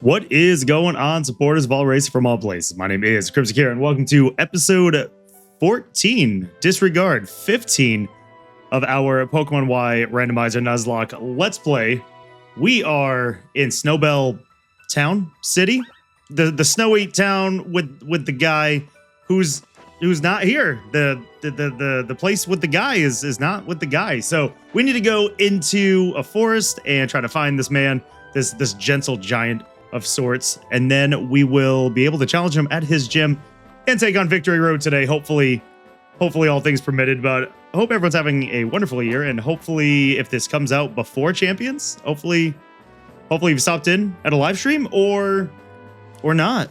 What is going on, supporters of all races from all places? My name is Crimson Kira, and welcome to episode 14, disregard 15 of our Pokemon Y Randomizer Nuzlocke Let's Play. We are in Snowbell Town City, the snowy town with the guy who's not here. The place with the guy is not with the guy. So we need to go into a forest and try to find this man, this gentle giant of sorts, and then we will be able to challenge him at his gym and take on Victory Road today. Hopefully all things permitted, but I hope everyone's having a wonderful year, and hopefully if this comes out before Champions, hopefully you've stopped in at a live stream or not.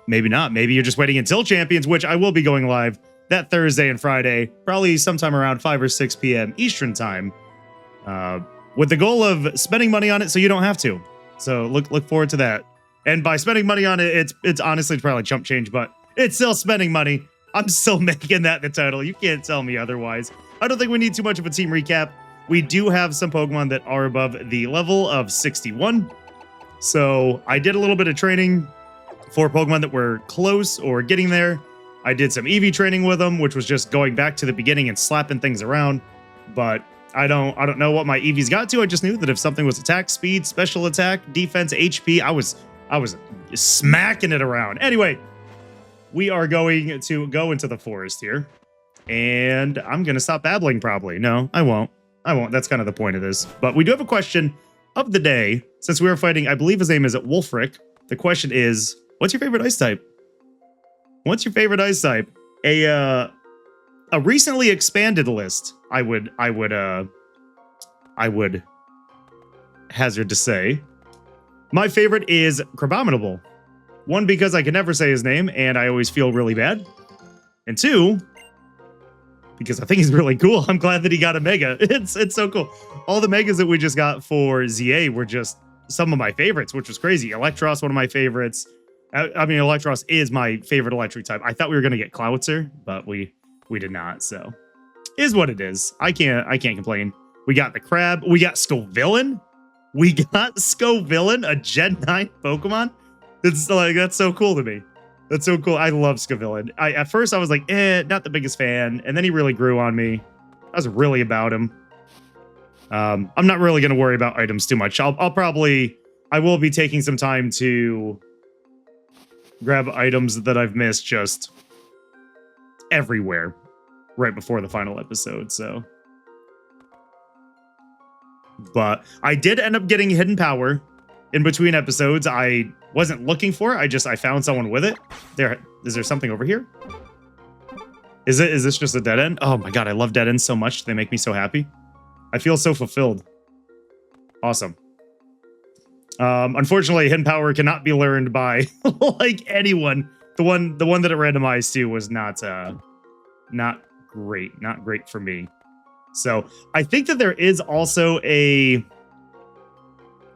Maybe not. Maybe you're just waiting until Champions, which I will be going live that Thursday and Friday, probably sometime around 5 or 6 p.m. Eastern time, with the goal of spending money on it so you don't have to. So look forward to that. And by spending money on it, it's honestly probably chump change, but it's still spending money. I'm still making that the title. You can't tell me otherwise. I don't think we need too much of a team recap. We do have some Pokemon that are above the level of 61. So I did a little bit of training for Pokemon that were close or getting there. I did some EV training with them, which was just going back to the beginning and slapping things around. But I don't know what my EVs got to. I just knew that if something was attack, speed, special attack, defense, HP, I was smacking it around. Anyway, we are going to go into the forest here, and I'm going to stop babbling probably. No, I won't. That's kind of the point of this. But we do have a question of the day. Since we were fighting, I believe his name is Wolfric. The question is, what's your favorite ice type? What's your favorite ice type? A recently expanded list, I would hazard to say. My favorite is Crabominable. One, because I can never say his name and I always feel really bad. And two, because I think he's really cool. I'm glad that he got a Mega. It's so cool. All the Megas that we just got for ZA were just some of my favorites, which was crazy. Electros, one of my favorites. I mean, Electros is my favorite electric type. I thought we were going to get Cloudster, but we did not, so is what it is. I can't complain. We got the Crab. We got Scovillain. A Gen 9 Pokemon. It's like, that's so cool to me. That's so cool. I love Scovillain. At first I was like, not the biggest fan, and then he really grew on me. I was really about him. I'm not really going to worry about items too much. I will be taking some time to grab items that I've missed just everywhere right before the final episode, so. But I did end up getting Hidden Power in between episodes. I wasn't looking for it. I found someone with it. Is there something over here? Is this just a dead end? Oh my god, I love dead ends so much. They make me so happy. I feel so fulfilled. Awesome. Unfortunately, Hidden Power cannot be learned by like anyone. The one that it randomized to was not great for me. So I think that there is also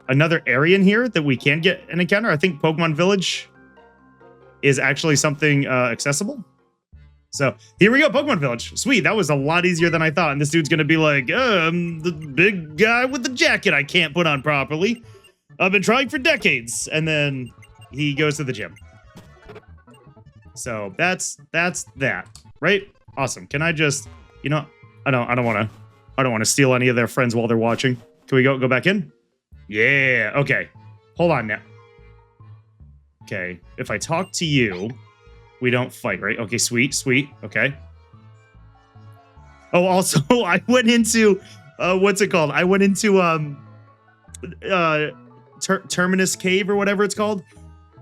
another area in here that we can get an encounter. I think Pokemon Village is actually something accessible. So here we go, Pokemon Village. Sweet, that was a lot easier than I thought. And this dude's gonna be like, I'm the big guy with the jacket I can't put on properly. I've been trying for decades. And then he goes to the gym. So that's that, right? Awesome. Can I just, I don't want to steal any of their friends while they're watching. Can we go back in? Yeah. Okay. Hold on now. Okay. If I talk to you, we don't fight, right? Okay. Sweet. Okay. Oh, also, I went into what's it called? I went into Terminus Cave or whatever it's called.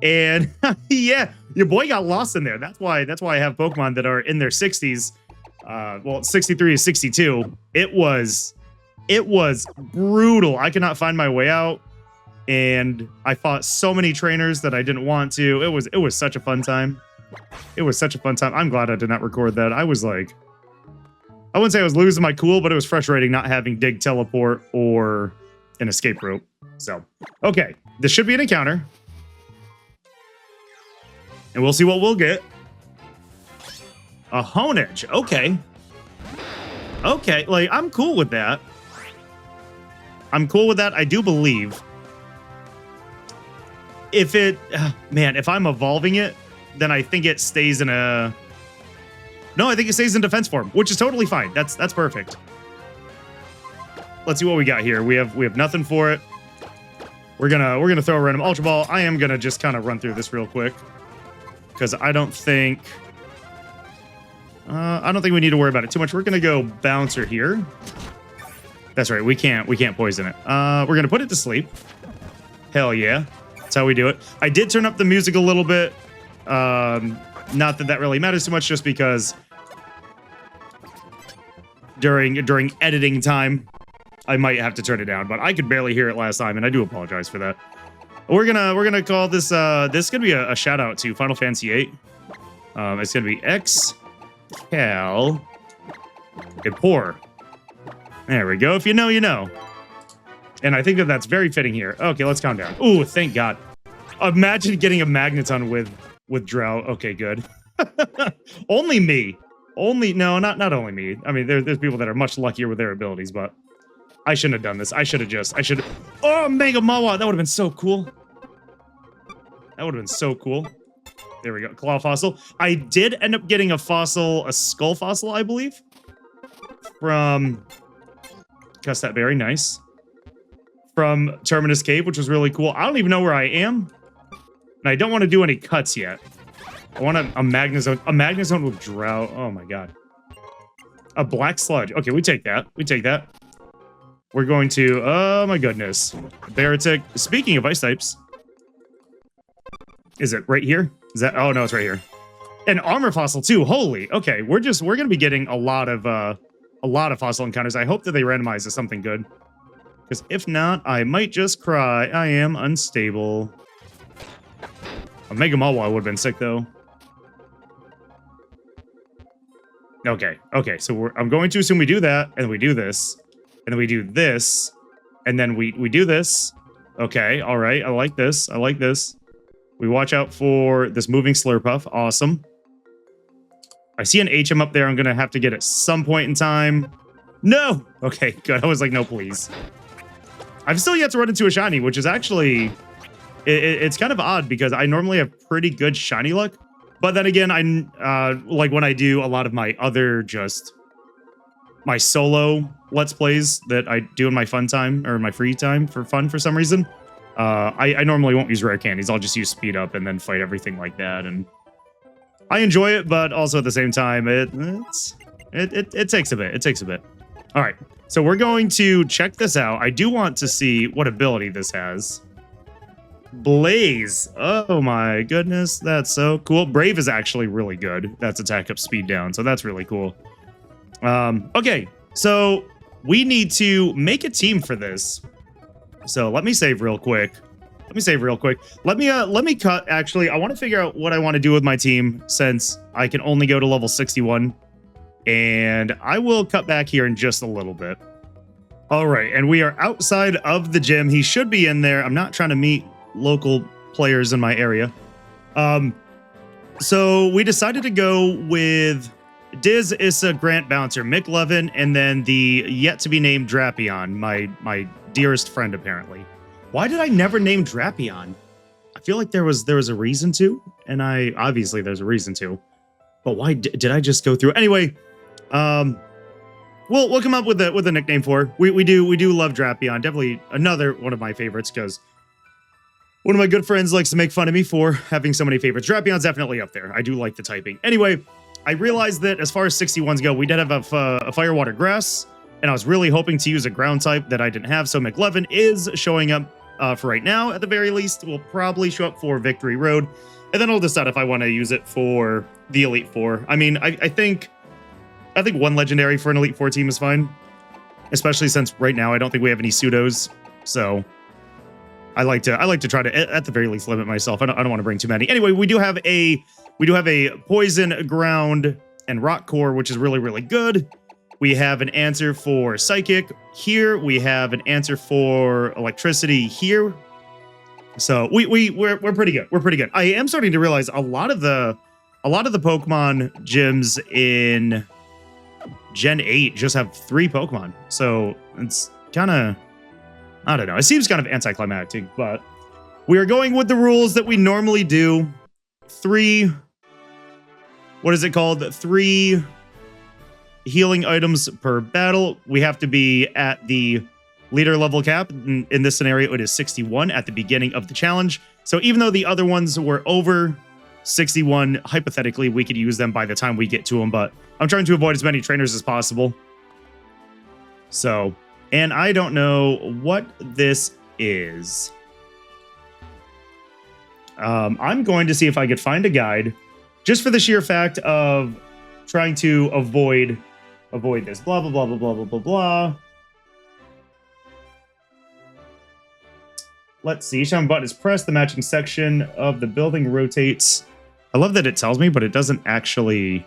And yeah, your boy got lost in there. That's why I have Pokemon that are in their 60s. Well, 63 to 62. It was brutal. I could not find my way out, and I fought so many trainers that I didn't want to. It was such a fun time. I'm glad I did not record that. I was like, I wouldn't say I was losing my cool, but it was frustrating not having Dig, Teleport, or an escape rope. So, okay, this should be an encounter, and we'll see what we'll get. A Honedge. Okay, like, I'm cool with that. I do believe if it, man, if I'm evolving it, then I think it stays in a, no, I think it stays in defense form, which is totally fine. That's perfect. Let's see what we got here. We have nothing for it. We're gonna throw a random Ultra Ball. I am gonna just kind of run through this real quick because I don't think we need to worry about it too much. We're gonna go Bouncer here. That's right. We can't poison it. We're gonna put it to sleep. Hell yeah, that's how we do it. I did turn up the music a little bit. Not that really matters too much, just because during editing time, I might have to turn it down, but I could barely hear it last time, and I do apologize for that. We're gonna call this this is gonna be a shout out to Final Fantasy VIII. It's gonna be Cal Poor. There we go. If you know, you know. And I think that's very fitting here. Okay, let's calm down. Ooh, thank God. Imagine getting a Magneton with Drought. Okay, good. Only me. No, not only me. I mean, there's people that are much luckier with their abilities, but I shouldn't have done this. I should have. Oh, Mega Mawa. That would have been so cool. That would have been so cool. There we go. Claw Fossil. I did end up getting a Skull Fossil, I believe. From Custat Berry. Nice. From Terminus Cave, which was really cool. I don't even know where I am. And I don't want to do any cuts yet. I want a Magnezone. A Magnezone with Drought. Oh my God. A Black Sludge. Okay, we take that. We take that. We're going to, oh my goodness. Baratic. Speaking of ice types. Is it right here? Is that, oh no, it's right here. An Armor Fossil too. Holy, okay. We're gonna be getting a lot of fossil encounters. I hope that they randomize to something good. Because if not, I might just cry. I am unstable. A Mega Mawile would have been sick though. Okay, so I'm going to assume we do that, and we do this. And then we do this, and then we do this. Okay, all right, I like this. I like this. We watch out for this moving Slurpuff. Awesome. I see an HM up there. I'm going to have to get at some point in time. No! Okay, good. I was like, no, please. I've still yet to run into a shiny, which is actually... It's kind of odd because I normally have pretty good shiny luck. But then again, like when I do a lot of my other my solo Let's Plays that I do in my fun time or my free time for fun for some reason. I normally won't use rare candies. I'll just use speed up and then fight everything like that. And I enjoy it, but also at the same time, it takes a bit. It takes a bit. All right, so we're going to check this out. I do want to see what ability this has. Blaze. Oh my goodness, that's so cool. Brave is actually really good. That's attack up, speed down, so that's really cool. Okay, so we need to make a team for this. So let me save real quick. Let me cut. Actually, I want to figure out what I want to do with my team since I can only go to level 61. And I will cut back here in just a little bit. All right, and we are outside of the gym. He should be in there. I'm not trying to meet local players in my area. So we decided to go with Diz, Issa, Grant, Bouncer, McLovin, and then the yet-to-be-named Drapion, my dearest friend, apparently. Why did I never name Drapion? I feel like there was a reason to, and obviously there's a reason to. But why did I just go through? Anyway, we'll come up with a nickname for her. We do love Drapion. Definitely another one of my favorites because one of my good friends likes to make fun of me for having so many favorites. Drapion's definitely up there. I do like the typing. Anyway, I realized that as far as 61s go, we did have a Fire, Water, Grass, and I was really hoping to use a ground type that I didn't have, so McLovin is showing up for right now, at the very least. Will probably show up for Victory Road, and then I'll decide if I want to use it for the Elite Four. I mean, I think one Legendary for an Elite Four team is fine, especially since right now I don't think we have any pseudos, so I like to try to, at the very least, limit myself. I don't want to bring too many. Anyway, we do have a Poison, Ground, and Rock Core, which is really, really good. We have an answer for Psychic here. We have an answer for Electricity here. So we're pretty good. We're pretty good. I am starting to realize a lot of the Pokemon gyms in Gen 8 just have 3 Pokemon. So it's kind of, I don't know. It seems kind of anticlimactic, but We are going with the rules that we normally do. 3, what is it called? 3 healing items per battle. We have to be at the leader level cap. In this scenario, it is 61 at the beginning of the challenge. So even though the other ones were over 61, hypothetically, we could use them by the time we get to them, but I'm trying to avoid as many trainers as possible. So, and I don't know what this is. I'm going to see if I could find a guide just for the sheer fact of trying to avoid this. Blah, blah, blah, blah, blah, blah, blah, blah. Let's see. Each time a button is pressed, the matching section of the building rotates. I love that it tells me, but it doesn't actually...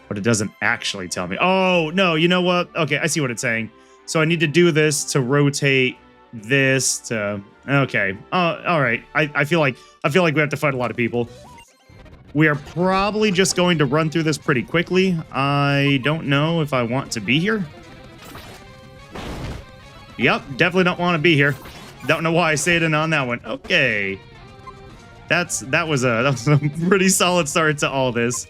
But it doesn't actually tell me. Oh, no, you know what? Okay, I see what it's saying. So I need to do this to rotate this to... Okay. All right. I feel like we have to fight a lot of people. We are probably just going to run through this pretty quickly. I don't know if I want to be here. Yep, definitely don't want to be here. Don't know why I stayed in on that one. Okay. That was a pretty solid start to all this.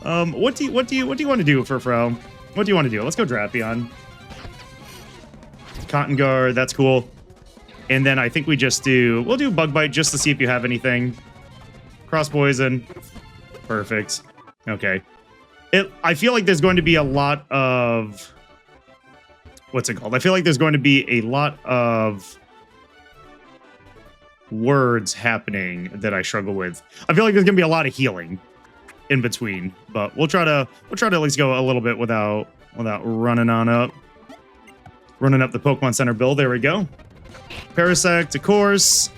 What do you want to do for Fro? What do you want to do? Let's go Drapion. Cotton Guard, that's cool. And then I think we'll do Bug Bite just to see if you have anything. Cross Poison. Perfect. Okay. I feel like there's going to be a lot of... What's it called? I feel like there's going to be a lot of words happening that I struggle with. I feel like there's going to be a lot of healing in between, but we'll try to at least go a little bit without running up the Pokemon Center build. There we go. Parasect, of course.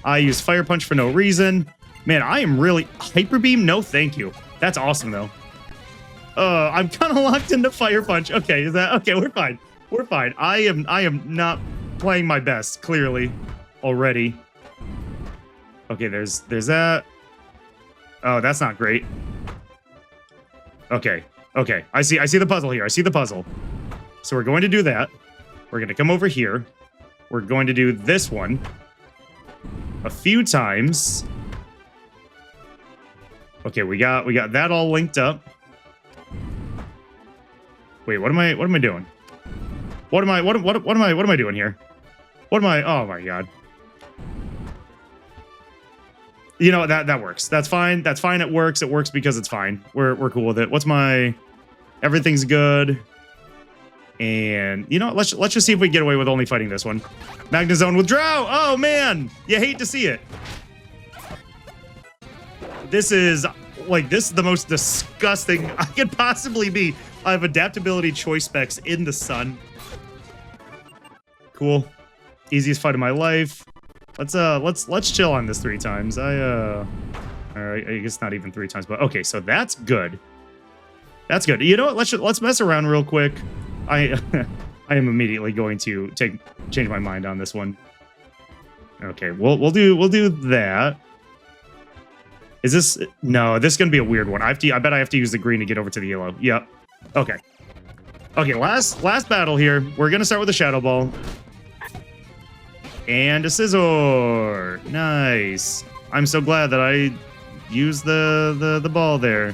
I use Fire Punch for no reason. Man, I am really... Hyper Beam? No, thank you. That's awesome, though. I'm kind of locked into Fire Punch. Okay, is that... Okay, we're fine. We're fine. I am not playing my best, clearly, already. Okay, there's that. Oh, that's not great. Okay. Okay. I see the puzzle here. I see the puzzle. So we're going to do that. We're going to come over here. We're going to do this one a few times. Okay, we got that all linked up. Wait, what am I doing? What am I doing here? Oh my god. You know, that works. That's fine. That's fine. It works. It works because it's fine. We're cool with it. What's my... Everything's good. And, you know, let's just see if we can get away with only fighting this one. Magnezone withdraw! Oh, man! You hate to see it. This is the most disgusting I could possibly be. I have adaptability choice specs in the sun. Cool. Easiest fight of my life. Let's chill on this 3 times. Alright, I guess not even 3 times, but okay, so that's good. That's good. You know what? Let's mess around real quick. I am immediately going to change my mind on this one. Okay, we'll do that. Is this... No, this is gonna be a weird one. I bet I have to use the green to get over to the yellow. Yep. Okay. Okay, last battle here. We're gonna start with a Shadow Ball. And a Scizor. Nice. I'm so glad that I used the ball there.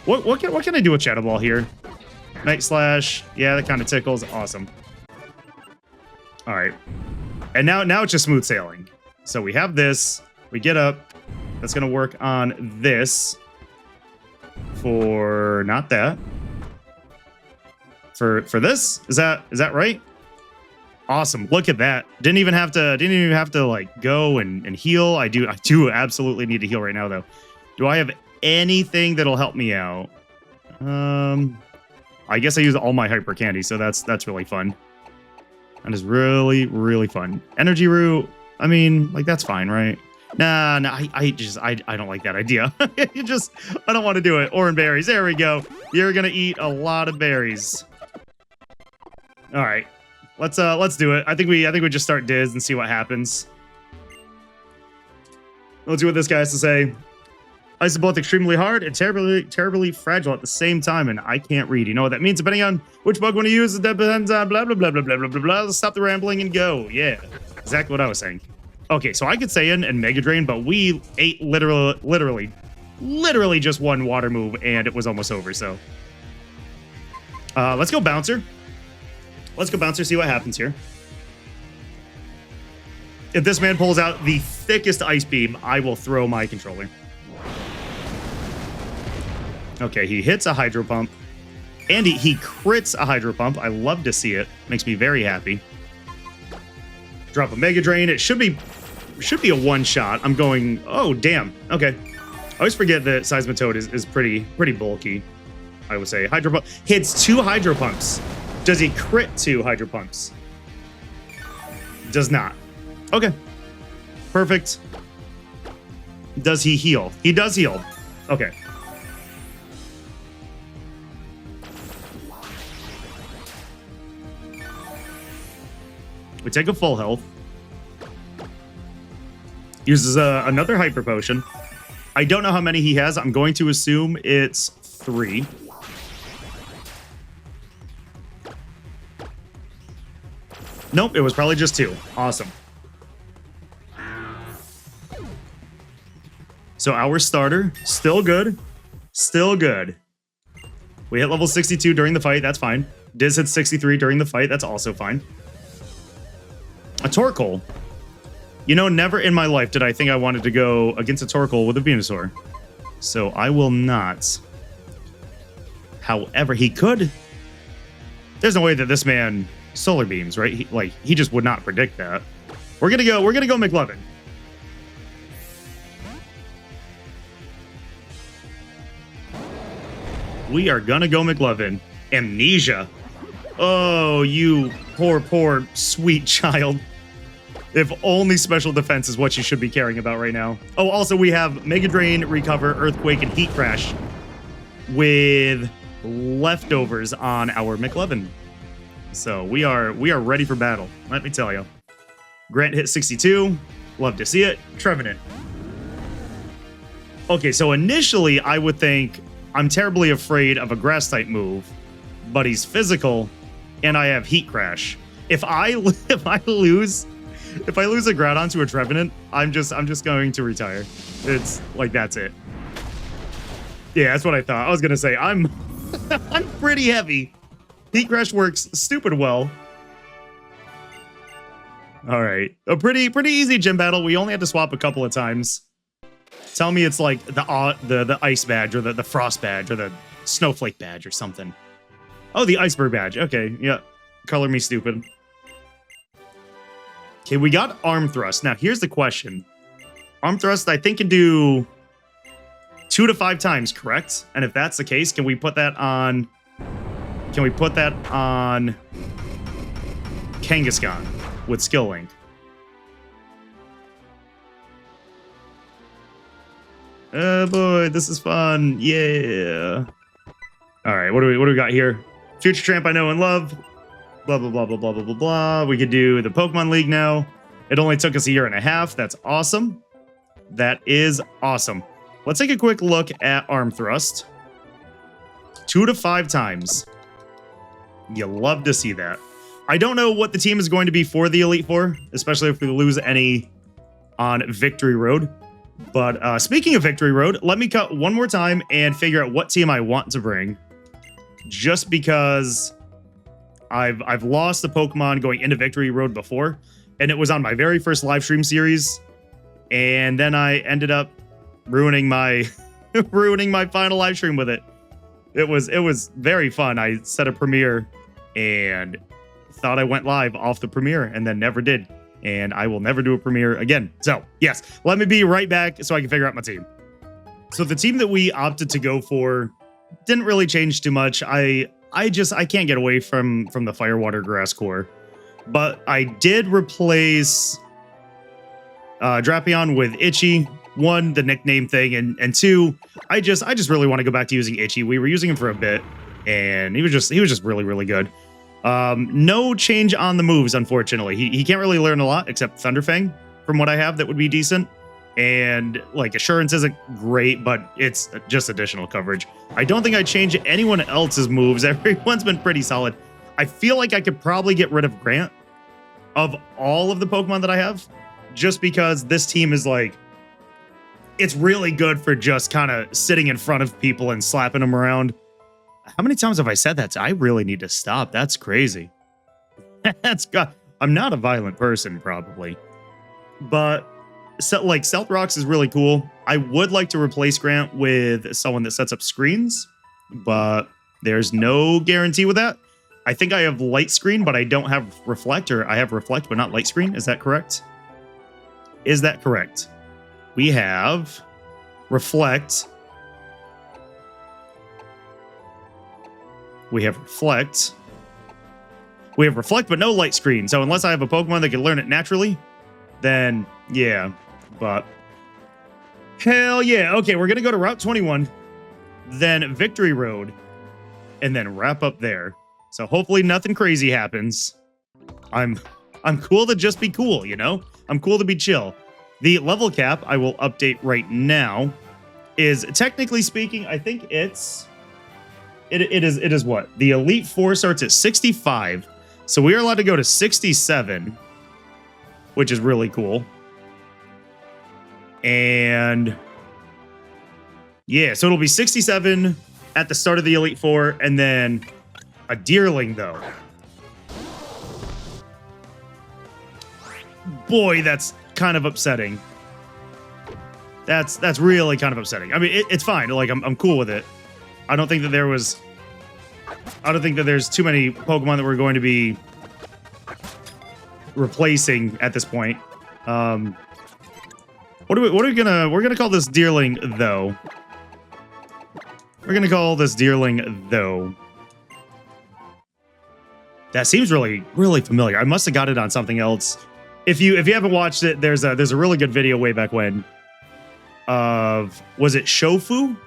What can I do with Shadow Ball here? Night Slash. Yeah, that kind of tickles. Awesome. All right. And now it's just smooth sailing. So we have this. We get up. That's gonna work on this. For not that. For this? Is that right? Awesome. Look at that. Didn't even have to like go and heal. I do absolutely need to heal right now though. Do I have anything that'll help me out? I guess I use all my hyper candy, so that's really fun. That is really, really fun. Energy root, I mean, like that's fine, right? Nah, I don't like that idea. I don't want to do it. Oran berries, there we go. You're gonna eat a lot of berries. All right. Let's do it. I think we just start Diz and see what happens. Let's see what this guy has to say. Ice is both extremely hard and terribly fragile at the same time, and I can't read. You know what that means? Depending on which Pokemon you use, it depends on blah blah blah blah blah blah blah blah. Stop the rambling and go. Yeah. Exactly what I was saying. Okay, so I could Saiyan and Mega Drain, but we ate literally just one water move, and it was almost over, so. Let's go Bouncer. Let's go Bouncer, see what happens here. If this man pulls out the thickest Ice Beam, I will throw my controller. Okay, he hits a Hydro Pump. And he crits a Hydro Pump. I love to see it. Makes me very happy. Drop a Mega Drain. It should be a one-shot. I'm going... Oh, damn. Okay. I always forget that Seismitoad is pretty bulky, I would say. Hydro Pump. Hits 2 Hydro Pumps. Does he crit 2 Hydro Pumps? Does not. Okay. Perfect. Does he heal? He does heal. Okay. We take a full health. Uses another Hyper Potion. I don't know how many he has. I'm going to assume it's 3. Nope, it was probably just 2. Awesome. So our starter, still good. Still good. We hit level 62 during the fight. That's fine. Diz hit 63 during the fight. That's also fine. A Torkoal. You know, never in my life did I think I wanted to go against a Torkoal with a Venusaur. So I will not. However, he could. There's no way that this man Solar Beams, right? He just would not predict that. We're gonna go McLovin. We are gonna go McLovin. Amnesia. Oh, you poor, sweet child. If only special defense is what you should be caring about right now. Oh, also we have Mega Drain, Recover, Earthquake, and Heat Crash with leftovers on our McLovin. So we are ready for battle, let me tell you. Grant hit 62. Love to see it. Trevenant. Okay, so initially I would think I'm terribly afraid of a Grass-type move, but he's physical, and I have Heat Crash. If I lose a Groudon to a Trevenant, I'm just going to retire. It's like, that's it. Yeah, that's what I thought. I was gonna say I'm pretty heavy. Heat Crash works stupid well. All right, a pretty easy gym battle. We only had to swap a couple of times. Tell me it's like the Ice Badge or the Frost Badge or the Snowflake Badge or something. Oh, the Iceberg Badge. Okay, yeah. Color me stupid. Okay, we got Arm Thrust. Now, here's the question. Arm Thrust, I think, can do 2 to 5 times, correct? And if that's the case, can we put that on... Can we put that on Kangaskhan with Skill Link? Oh boy, this is fun. Yeah. All right, what do we got here? Future Tramp I know and love. Blah, blah, blah, blah, blah, blah, blah, blah. We could do the Pokemon League now. It only took us a year and a half. That's awesome. That is awesome. Let's take a quick look at Arm Thrust. 2 to 5 times. You love to see that. I don't know what the team is going to be for the Elite Four, especially if we lose any on Victory Road. But speaking of Victory Road, let me cut one more time and figure out what team I want to bring. Just because I've lost the Pokemon going into Victory Road before, and it was on my very first live stream series, and then I ended up ruining my final live stream with it. It was very fun. I set a premiere and thought I went live off the premiere and then never did. And I will never do a premiere again. So, yes, let me be right back so I can figure out my team. So the team that we opted to go for didn't really change too much. I can't get away from the Firewater Grass core. But I did replace Drapion with Itchy. 1, the nickname thing, and 2, I just really want to go back to using Itchy. We were using him for a bit, and he was just really, really good. No change on the moves, unfortunately. He can't really learn a lot except Thunderfang from what I have that would be decent. And like Assurance isn't great, but it's just additional coverage. I don't think I'd change anyone else's moves. Everyone's been pretty solid. I feel like I could probably get rid of Grant. of all of the Pokemon that I have, just because this team is like, it's really good for just kind of sitting in front of people and slapping them around. How many times have I said that? I really need to stop. That's crazy. I'm not a violent person, probably. But like Stealth Rocks is really cool. I would like to replace Grant with someone that sets up screens, but there's no guarantee with that. I think I have Light Screen, but I don't have Reflect, or I have Reflect, but not Light Screen. Is that correct? Is that correct? We have Reflect. We have Reflect. We have Reflect, but no Light Screen. So unless I have a Pokemon that can learn it naturally, then yeah. But hell yeah. Okay, we're going to go to Route 21, then Victory Road, and then wrap up there. So hopefully nothing crazy happens. I'm cool to just be cool, you know? I'm cool to be chill. The level cap, I will update right now, is technically speaking, I think it is what? The Elite Four starts at 65. So we are allowed to go to 67, which is really cool. And yeah, so it'll be 67 at the start of the Elite Four, and then a Deerling, though. Boy, that's kind of upsetting. That's really kind of upsetting. I mean, it's fine. Like, I'm cool with it. I don't think that there's too many Pokemon that we're going to be replacing at this point. We're gonna call this Deerling, though. We're gonna call this Deerling, though. That seems really, really familiar. I must have got it on something else. If you haven't watched it, there's a really good video way back when of, was it Shofu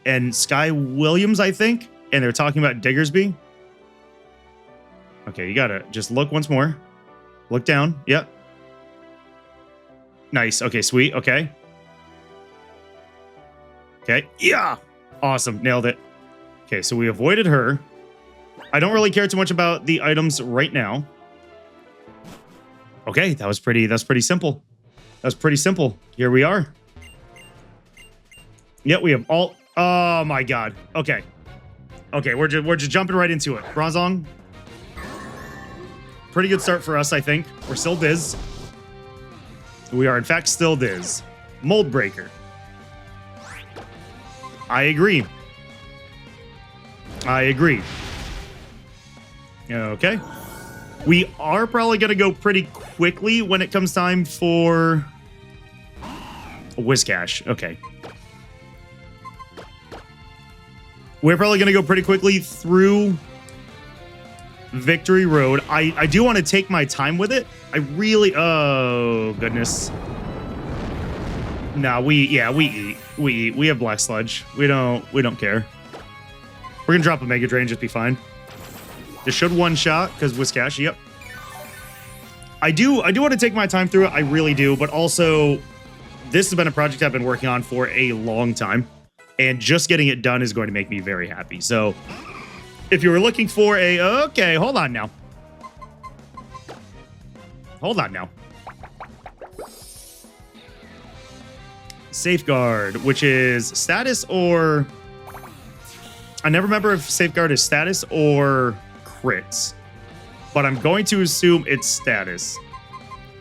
and Sky Williams, I think, and they're talking about Diggersby. Okay, you gotta just look once more. Look down. Yep. Nice. Okay, sweet. Okay. Okay. Yeah. Awesome. Nailed it. Okay, so we avoided her. I don't really care too much about the items right now. Okay, that's pretty simple. That's pretty simple. Here we are. Yep, we have all. Oh my god. Okay. Okay, we're just jumping right into it. Bronzong. Pretty good start for us, I think. We're still Diz. We are, in fact, still Diz. Mold Breaker. I agree. I agree. Okay. We are probably going to go pretty quickly when it comes time for Whiscash. Okay. We're probably going to go pretty quickly through Victory Road. I do want to take my time with it. I really, oh goodness. No, we eat. We have Black Sludge. We don't care. We're gonna drop a Mega Drain, just be fine. This should one shot because Whiscash. Yep. I do want to take my time through it. I really do, but also this has been a project I've been working on for a long time, and just getting it done is going to make me very happy. So if you were looking for a, okay, hold on now. Hold on now. Safeguard, which is status or... I never remember if Safeguard is status or crits, but I'm going to assume it's status.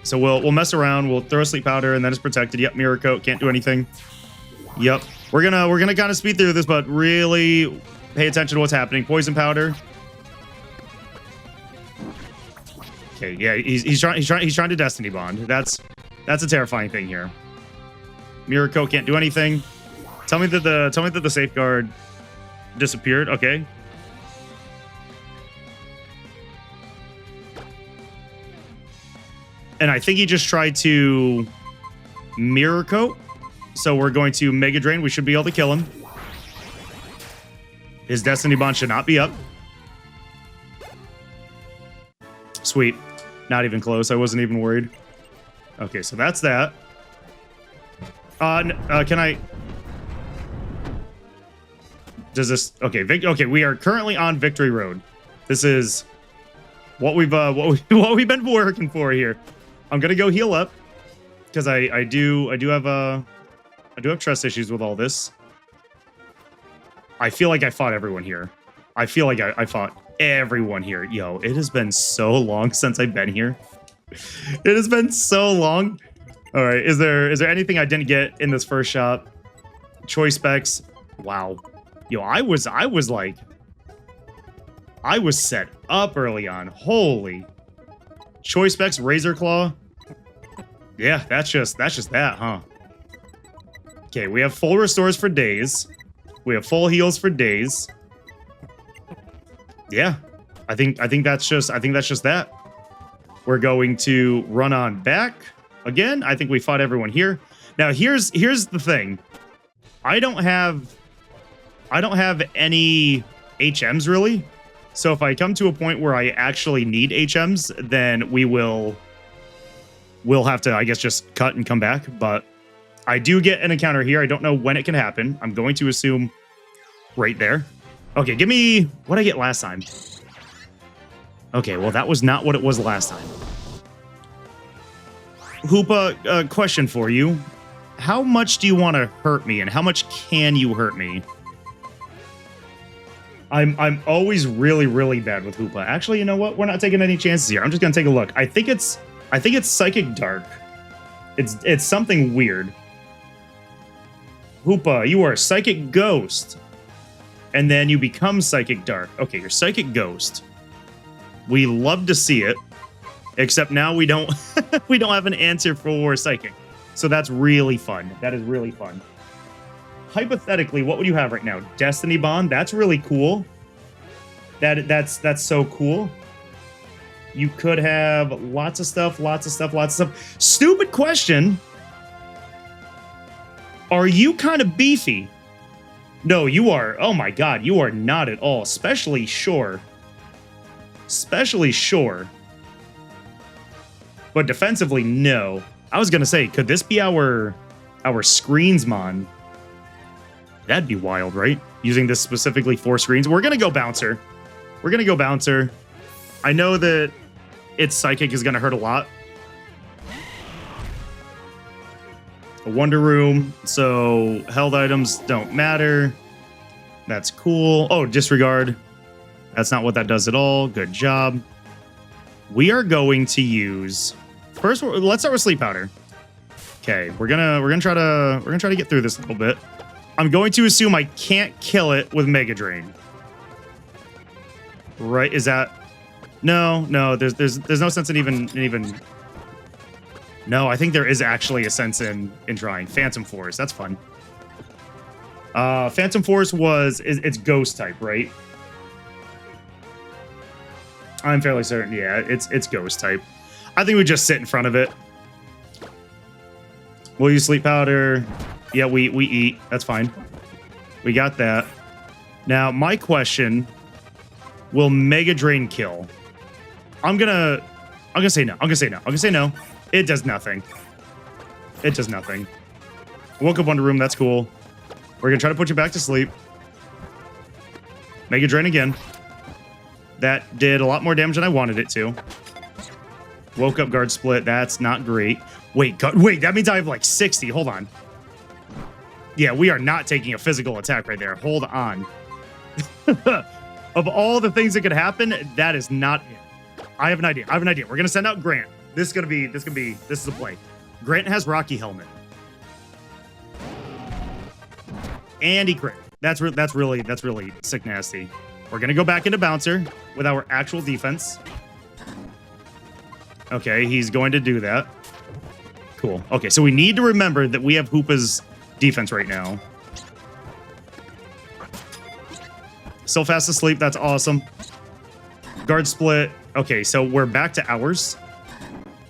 So we'll mess around. We'll throw a Sleep Powder, and then it's protected. Yep, Mirror Coat, can't do anything. Yep, we're gonna kind of speed through this, but really pay attention to what's happening. Poison Powder. Okay, yeah, he's trying to Destiny Bond. That's a terrifying thing here. Mirror Coat can't do anything. Tell me that the Safeguard disappeared. Okay. And I think he just tried to Mirror Coat. So we're going to Mega Drain. We should be able to kill him. His Destiny Bond should not be up. Sweet. Not even close. I wasn't even worried. Okay, so that's that. Can I... Does this... Okay, okay, we are currently on Victory Road. This is what we've been working for here. I'm gonna go heal up because I do have trust issues with all this. I feel like I fought everyone here. I feel like I fought everyone here. Yo, it has been so long since I've been here. It has been so long. All right, is there anything I didn't get in this first shop? Choice specs. Wow. Yo, I was set up early on. Holy. Choice specs, Razor Claw. Yeah, that's just that, huh? Okay, we have full restores for days. We have full heals for days. Yeah. I think that's just that. We're going to run on back. Again, I think we fought everyone here. Now here's the thing. I don't have any HMs really. So if I come to a point where I actually need HMs, then we'll have to, I guess, just cut and come back. But I do get an encounter here. I don't know when it can happen. I'm going to assume right there. Okay, give me what I get last time. Okay, well, that was not what it was last time. Hoopa, question for you. How much do you want to hurt me, and how much can you hurt me? I'm always really, really bad with Hoopa. Actually, you know what? We're not taking any chances here. I'm just gonna take a look. I think it's Psychic Dark. It's something weird. Hoopa, you are Psychic Ghost. And then you become Psychic Dark. Okay, you're Psychic Ghost. We love to see it. Except now we don't we don't have an answer for Psychic. So that's really fun. That is really fun. Hypothetically, what would you have right now? Destiny Bond? That's really cool. That's so cool. You could have lots of stuff. Stupid question. Are you kind of beefy? No, you are. Oh my god, you are not at all. Especially Shore. But defensively, no. I was gonna say, could this be our Screensmon? That'd be wild, right? Using this specifically for screens. We're gonna go Bouncer. I know that its Psychic is gonna hurt a lot. A Wonder Room, so held items don't matter. That's cool. Oh, disregard. That's not what that does at all. Good job. We are going to use first. Let's start with Sleep Powder. Okay, we're gonna try to get through this a little bit. I'm going to assume I can't kill it with Mega Drain. Right? Is that? No. There's no sense in even. No, I think there is actually a sense in trying. Phantom Force. That's fun. Phantom Force it's Ghost type, right? I'm fairly certain. Yeah, it's Ghost type. I think we just sit in front of it. We'll use Sleep Powder. Yeah, we eat. That's fine. We got that. Now, my question: will Mega Drain kill? I'm gonna say no. I'm gonna say no. It does nothing. Woke up Wonder Room. That's cool. We're gonna try to put you back to sleep. Mega Drain again. That did a lot more damage than I wanted it to. Woke up Guard Split. That's not great. Wait, that means I have like 60. Hold on. Yeah, we are not taking a physical attack right there. Hold on. Of all the things that could happen, that is not it. I have an idea. We're gonna send out Grant. This is a play. Grant has Rocky Helmet. And he crit. That's really sick nasty. We're gonna go back into Bouncer with our actual defense. Okay, he's going to do that. Cool. Okay, so we need to remember that we have Hoopa's defense right now. Still fast asleep. That's awesome. Guard Split. Okay, so we're back to ours.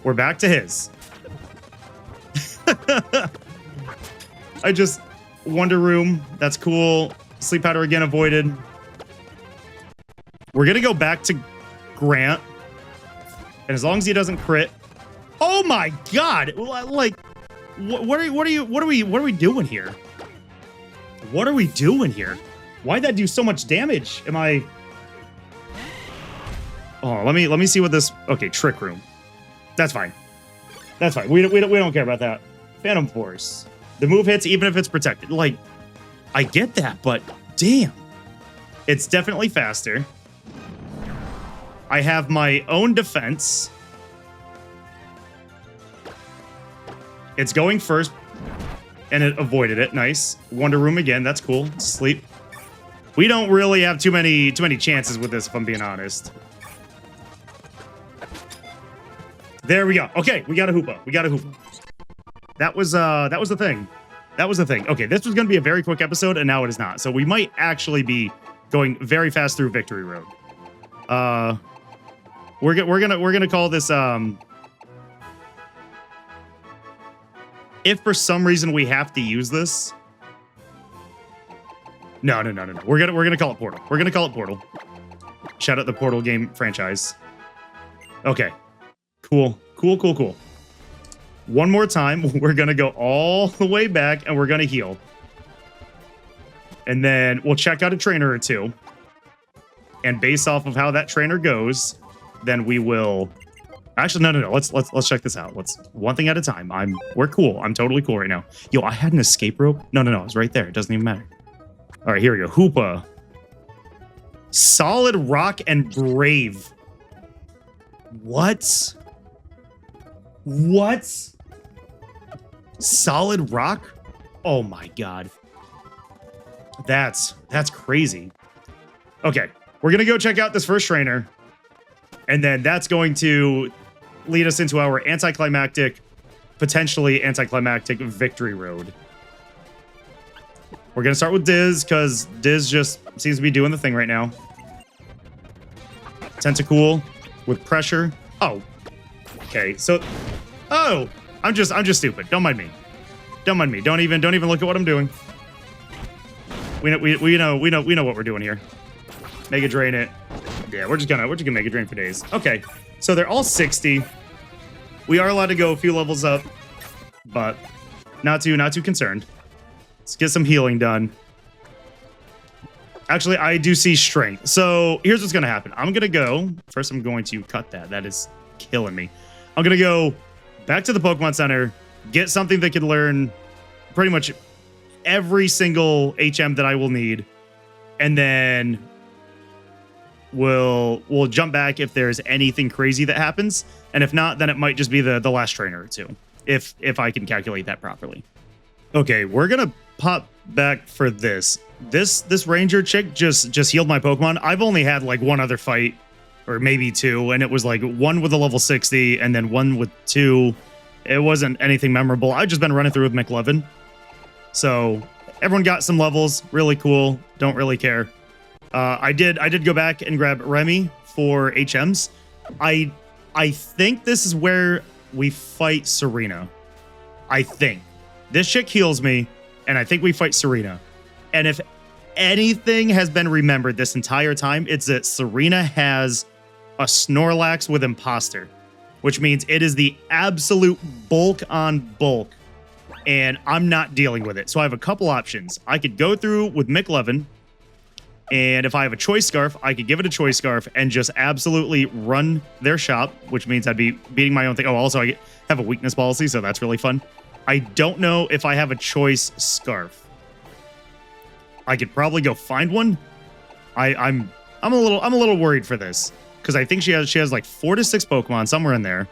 We're back to his. Wonder Room. That's cool. Sleep Powder again avoided. We're gonna go back to Grant. And as long as he doesn't crit. Oh my god! Like, what are we doing here? What are we doing here? Why'd that do so much damage? Oh Oh, let me see what this. Okay, Trick Room. That's fine. That's fine. We don't care about that. Phantom Force. The move hits even if it's protected. Like, I get that, but damn. It's definitely faster. I have my own defense. It's going first, and it avoided it. Nice. Wonder Room again. That's cool. Sleep. We don't really have too many chances with this, if I'm being honest. There we go. Okay, we got a Hoopa. We got a Hoopa. That was the thing. That was the thing. Okay, this was going to be a very quick episode, and now it is not. So we might actually be going very fast through Victory Road. We're gonna call this if for some reason we have to use this. No. We're gonna call it Portal. We're gonna call it Portal. Shout out the Portal game franchise. Okay. Cool. One more time, we're gonna go all the way back and we're gonna heal. And then we'll check out a trainer or two. And based off of how that trainer goes, then we will. Actually, no. Let's check this out. Let's one thing at a time. We're cool. I'm totally cool right now. Yo, I had an escape rope. No. It was right there. It doesn't even matter. All right, here we go. Hoopa. Solid Rock and Brave. What? Solid Rock? Oh my god. That's crazy. Okay, we're gonna go check out this first trainer, and then that's going to lead us into our potentially anticlimactic victory road. We're gonna start with Diz, because Diz just seems to be doing the thing right now. Tentacool with pressure. Oh. Okay, so I'm just stupid. Don't mind me. Don't even look at what I'm doing. We know what we're doing here. Mega Drain it. Yeah, we're just gonna Mega Drain for days. Okay, so they're all 60. We are allowed to go a few levels up, but not too concerned. Let's get some healing done. Actually, I do see strength. So here's what's gonna happen. I'm gonna go first. I'm going to cut that. That is killing me. I'm gonna go back to the Pokemon Center, get something that can learn pretty much every single HM that I will need, and then we'll jump back if there's anything crazy that happens, and if not, then it might just be the last trainer or two, if I can calculate that properly. Okay, we're gonna pop back for this. This ranger chick just healed my Pokemon. I've only had like one other fight, or maybe two, and it was like one with a level 60 and then one with 2. It wasn't anything memorable. I've just been running through with McLovin. So everyone got some levels. Really cool. Don't really care. I did go back and grab Remy for HMs. I think this is where we fight Serena. I think. This chick heals me, and I think we fight Serena. And if anything has been remembered this entire time, it's that Serena has a Snorlax with Imposter, which means it is the absolute bulk on bulk, and I'm not dealing with it. So I have a couple options. I could go through with McLovin, and if I have a Choice Scarf, I could give it a Choice Scarf and just absolutely run their shop, which means I'd be beating my own thing. Oh, also I have a weakness policy, so that's really fun. I don't know if I have a Choice Scarf. I could probably go find one. I'm a little worried for this, because I think she has like 4 to 6 Pokemon somewhere in there.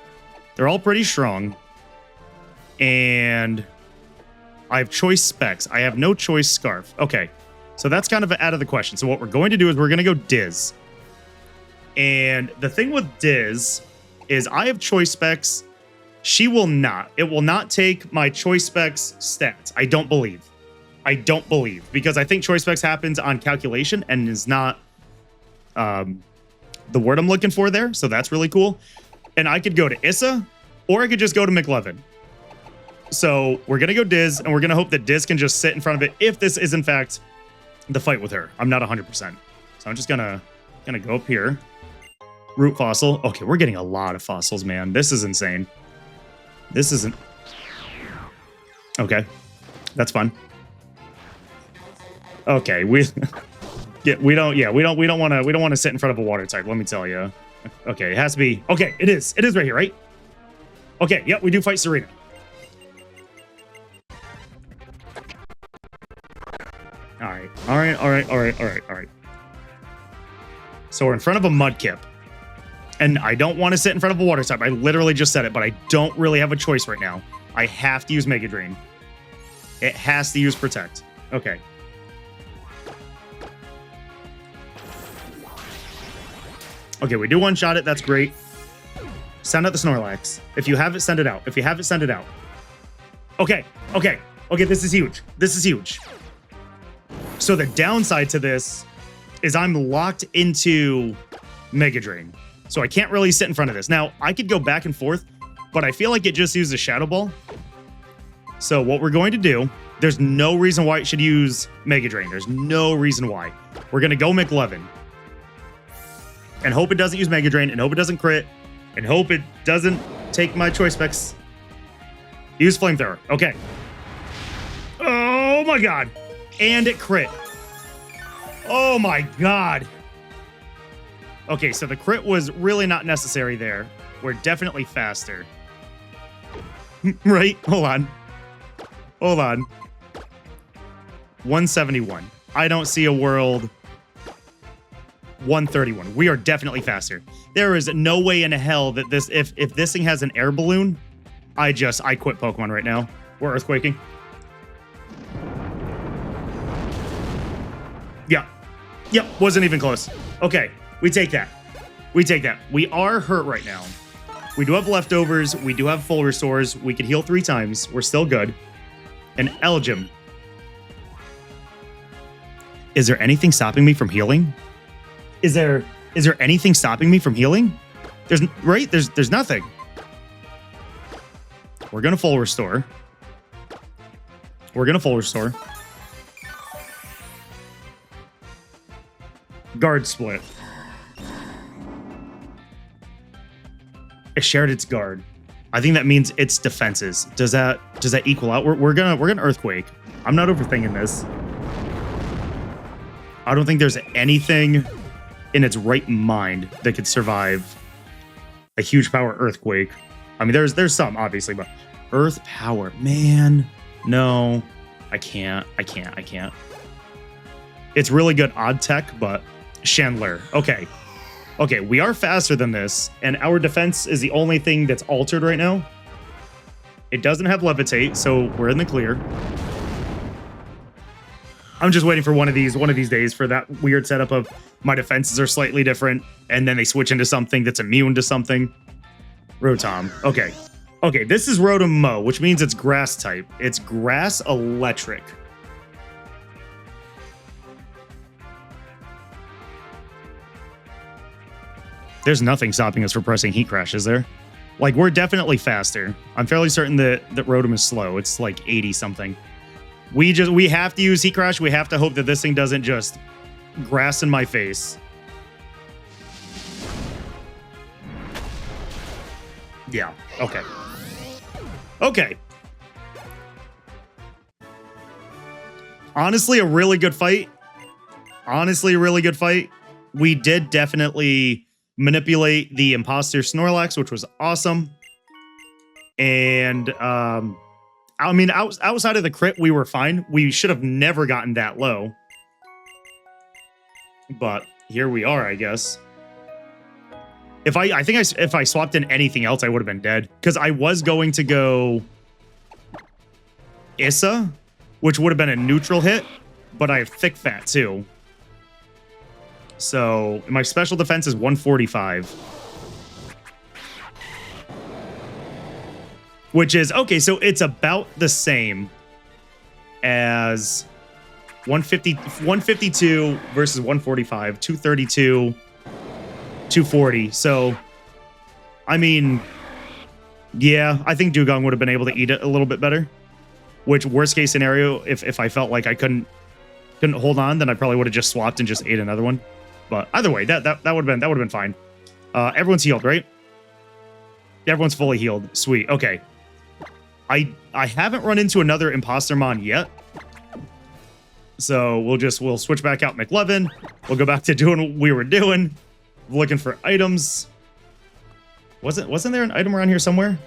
They're all pretty strong, and I have Choice Specs. I have no Choice Scarf. Okay, so that's kind of out of the question. So what we're going to do is we're going to go Diz. And the thing with Diz is I have Choice Specs. She will not. It will not take my Choice Specs stats. I don't believe, because I think Choice Specs happens on calculation and is not the word I'm looking for there. So that's really cool. And I could go to Issa, or I could just go to McLovin. So we're going to go Diz, and we're going to hope that Diz can just sit in front of it if this is, in fact, the fight with her. I'm not 100%. So I'm just going to go up here. Root Fossil. Okay, we're getting a lot of fossils, man. This is insane. This isn't... Okay. That's fun. Okay, we don't want to sit in front of a water type, let me tell you. Okay, it has to be. Okay, it is. It is right here, right? Okay, yep, we do fight Serena. All right, all right, all right, all right, all right, all right. So we're in front of a Mudkip. And I don't want to sit in front of a water type. I literally just said it, but I don't really have a choice right now. I have to use Mega Drain. It has to use Protect. Okay. Okay, we do one-shot it. That's great. Send out the Snorlax. If you have it, send it out. If you have it, send it out. Okay, okay. Okay, this is huge. This is huge. So the downside to this is I'm locked into Mega Drain. So I can't really sit in front of this. Now, I could go back and forth, but I feel like it just used a Shadow Ball. So what we're going to do, there's no reason why it should use Mega Drain. There's no reason why. We're going to go McLovin. And hope it doesn't use Mega Drain, and hope it doesn't crit, and hope it doesn't take my Choice Specs. Use Flamethrower. Okay. Oh my god. And it crit. Oh my god. Okay, so the crit was really not necessary there. We're definitely faster. Right? Hold on. Hold on. 171. I don't see a world. 131. We are definitely faster. There is no way in hell that this, if this thing has an air balloon, I quit Pokemon right now. We're earthquaking. Yeah. Yep, wasn't even close. Okay. We take that. We take that. We are hurt right now. We do have leftovers. We do have full restores. We could heal 3 times. We're still good. And Elgin. Is there anything stopping me from healing? Is there anything stopping me from healing? There's nothing. We're gonna full restore. We're gonna full restore. Guard split. It shared its guard. I think that means its defenses. Does that equal out? We're gonna earthquake. I'm not overthinking this. I don't think there's anything in its right mind that could survive a huge power earthquake. I mean, there's some obviously, but earth power, man, no, I can't. It's really good odd tech, but Chandler. Okay, we are faster than this, and our defense is the only thing that's altered right now. It doesn't have Levitate, so we're in the clear. I'm just waiting for one of these days for that weird setup of my defenses are slightly different, and then they switch into something that's immune to something. Rotom. Okay, this is Rotom Mo, which means it's grass type. It's grass electric. There's nothing stopping us from pressing Heat Crash, is there? Like, we're definitely faster. I'm fairly certain that Rotom is slow. It's like 80 something. We have to use Heat Crash. We have to hope that this thing doesn't just grass in my face. Yeah, okay. Honestly, a really good fight. We did definitely manipulate the imposter Snorlax, which was awesome. And I mean, outside of the crit, we were fine. We should have never gotten that low. But here we are, I guess. If I swapped in anything else, I would have been dead. Because I was going to go Issa, which would have been a neutral hit, but I have Thick Fat too. So my special defense is 145. Which is, okay, so it's about the same as 152 versus 145, 232, 240. So, I mean, yeah, I think Dugong would have been able to eat it a little bit better. Which, worst case scenario, if I felt like I couldn't hold on, then I probably would have just swapped and just ate another one. But either way, that would have been fine. Everyone's healed, right? Everyone's fully healed. Sweet. Okay. I haven't run into another imposter mon yet. So we'll switch back out McLovin. We'll go back to doing what we were doing. Looking for items. Wasn't there an item around here somewhere?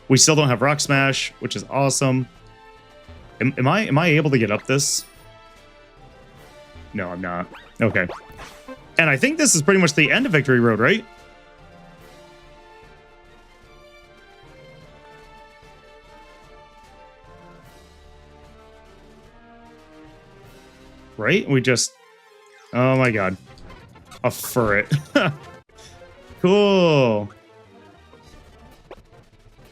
We still don't have Rock Smash, which is awesome. Am I able to get up this? No, I'm not. Okay. And I think this is pretty much the end of Victory Road, right? Right? We just... Oh my god. A ferret. Cool.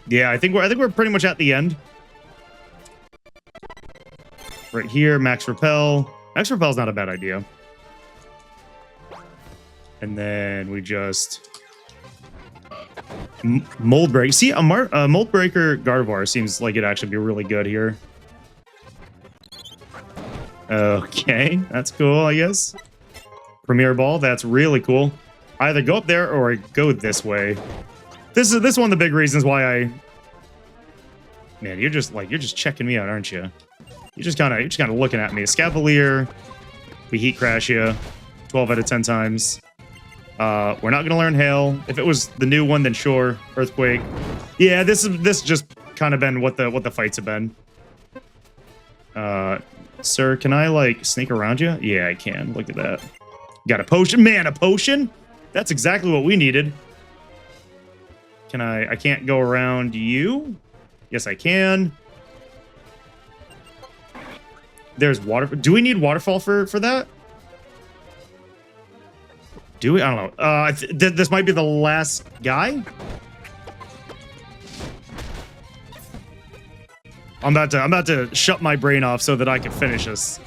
Yeah, I think we're pretty much at the end. Right here, Max Repel. Max Repel's not a bad idea. And then we just... Mold Break. See, a Mold Breaker Gardevoir seems like it'd actually be really good here. Okay, that's cool, I guess. Premier Ball, that's really cool. Either go up there or go this way. This is one of the big reasons why I... Man, you're just checking me out, aren't you? You're just kind of looking at me. Escavalier, we Heat Crash you 12 out of 10 times. We're not gonna learn Hail. If it was the new one, then sure. Earthquake. Yeah, this just kind of been what the fights have been. Sir, can I like sneak around you? Yeah, I can. Look at that. Got a potion, man. A potion. That's exactly what we needed. Can I can't go around you. Yes, I can. There's water. Do we need waterfall for that? Do we? I don't know. This might be the last guy. I'm about to shut my brain off so that I can finish this.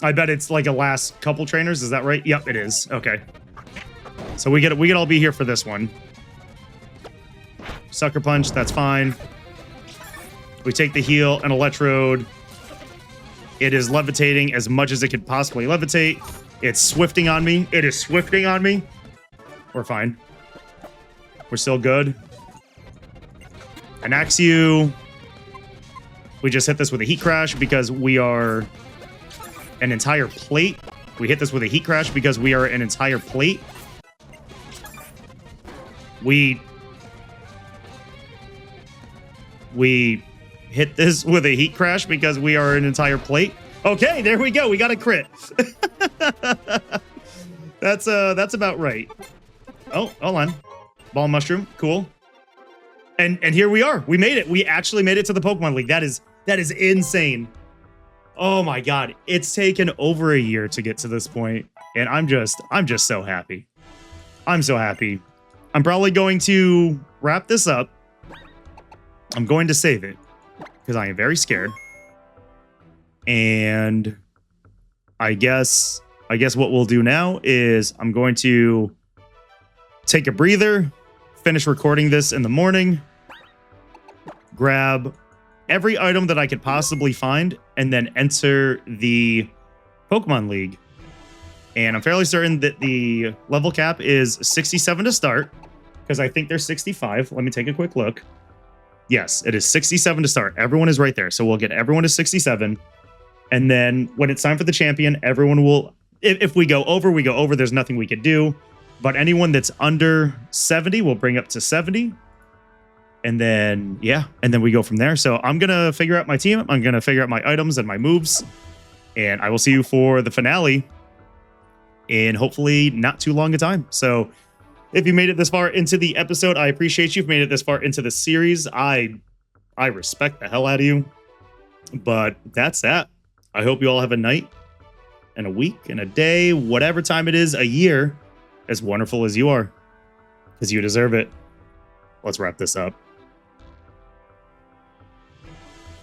I bet it's like a last couple trainers. Is that right? Yep, it is. Okay. So we could all be here for this one. Sucker Punch. That's fine. We take the heal and Electrode. It is levitating as much as it could possibly levitate. It's swifting on me. It is swifting on me. We're fine. We're still good. An Axew. We just hit this with a Heat Crash because we are an entire plate. We hit this with a Heat Crash because we are an entire plate. We hit this with a Heat Crash because we are an entire plate. Okay, there we go. We got a crit. That's about right. Oh, hold on. Ball Mushroom. Cool. And here we are. We made it. We actually made it to the Pokemon League. That is insane. Oh my god. It's taken over a year to get to this point, and I'm just so happy. I'm so happy. I'm probably going to wrap this up. I'm going to save it because I am very scared. And I guess what we'll do now is I'm going to take a breather, finish recording this in the morning, grab every item that I could possibly find, and then enter the Pokemon League. And I'm fairly certain that the level cap is 67 to start, because I think there's 65. Let me take a quick look. Yes, it is 67 to start. Everyone is right there. So we'll get everyone to 67. And then when it's time for the champion, everyone will... If we go over, we go over. There's nothing we could do. But anyone that's under 70, we'll bring up to 70. And then, yeah. And then we go from there. So I'm going to figure out my team. I'm going to figure out my items and my moves. And I will see you for the finale in hopefully not too long a time. So if you made it this far into the episode, I appreciate you. If you made it this far into the series, I respect the hell out of you. But that's that. I hope you all have a night and a week and a day, whatever time it is, a year, as wonderful as you are, because you deserve it. Let's wrap this up.